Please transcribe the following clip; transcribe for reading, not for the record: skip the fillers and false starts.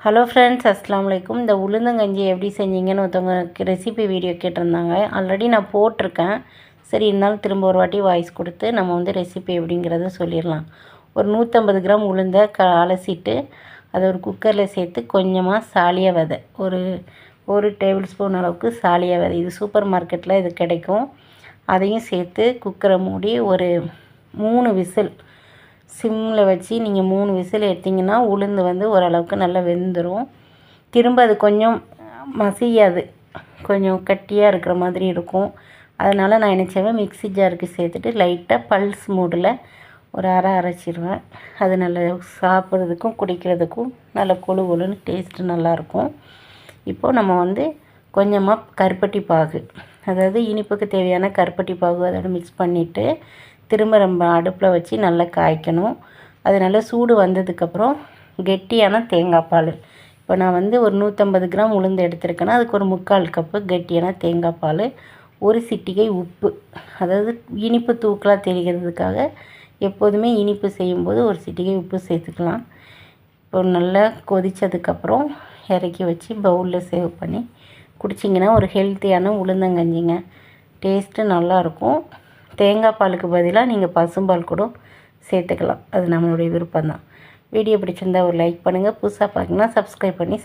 Hello friends, அஸ்ஸலாமு அலைக்கும். இந்த உளுந்தங்கஞ்சி எப்படி செஞ்சீங்கன்னு ஒருத்தவங்க ரெசிபி வீடியோ கேட்டிருந்தாங்க. ஆல்ரெடி நான் போட்டிருக்கேன். சரி, இருந்தாலும் திரும்ப ஒரு வாட்டி வாய்ஸ் கொடுத்து நம்ம ரெசிபி எப்படிங்கிறத சொல்லிடலாம். ஒரு 150 கிராம் உளுந்தை அலசிட்டு அதை ஒரு குக்கரில் சேர்த்து கொஞ்சமாக சாலிய விதை, ஒரு டேபிள் ஸ்பூன் அளவுக்கு சாலிய விதை, இது சூப்பர் மார்க்கெட்டில் இது கிடைக்கும். அதையும் சேர்த்து குக்கரை மூடி ஒரு 3 விசில் சிம்மில் வச்சு நீங்கள் 3 விசில் எடுத்திங்கன்னா உளுந்து ஓரளவுக்கு நல்லா வெந்துடும். திரும்ப அது கொஞ்சம் மசியாது, கொஞ்சம் கட்டியாக இருக்கிற மாதிரி இருக்கும். அதனால் நான் என்ன செய்வேன், மிக்ஸி ஜாருக்கு சேர்த்துட்டு லைட்டாக பல்ஸ் மூடில் ஒரு அரைச்சிடுவேன். அது நல்லா சாப்பிட்றதுக்கும் குடிக்கிறதுக்கும் நல்ல கொழு கொழுன்னு டேஸ்ட்டு நல்லாயிருக்கும். இப்போது நம்ம கொஞ்சமாக கருப்பட்டி பாகு, அதாவது இனிப்புக்கு தேவையான கருப்பட்டி பாகு அதோட மிக்ஸ் பண்ணிவிட்டு திரும்ப நம்ம அடுப்பில் வச்சு நல்லா காய்க்கணும். அது நல்லா சூடு வந்ததுக்கப்புறம் கெட்டியான தேங்காய் பால், இப்போ நான் ஒரு 150 கிராம் உளுந்து எடுத்துருக்கேன்னா அதுக்கு ஒரு 3/4 கப்பு கெட்டியான தேங்காய் பால், ஒரு சிட்டிகை உப்பு, அதாவது இனிப்பு தூக்கலாக தெரிகிறதுக்காக எப்போதுமே இனிப்பு செய்யும்போது ஒரு சிட்டிகை உப்பு சேர்த்துக்கலாம். இப்போ நல்லா கொதித்ததுக்கப்புறம் இறக்கி வச்சு பவுலில் சேவ் பண்ணி குடிச்சிங்கன்னா ஒரு ஹெல்த்தியான உளுந்தங்கஞ்சிங்க. டேஸ்ட்டு நல்லாயிருக்கும். தேங்காய் பாலுக்கு பதிலாக நீங்கள் பசும்பால் கூட சேர்த்துக்கலாம். அது நம்மளுடைய விருப்பம்தான். வீடியோ பிடிச்சிருந்தா ஒரு லைக் பண்ணுங்கள். புதுசாக பார்த்திங்கன்னா சப்ஸ்கிரைப் பண்ணி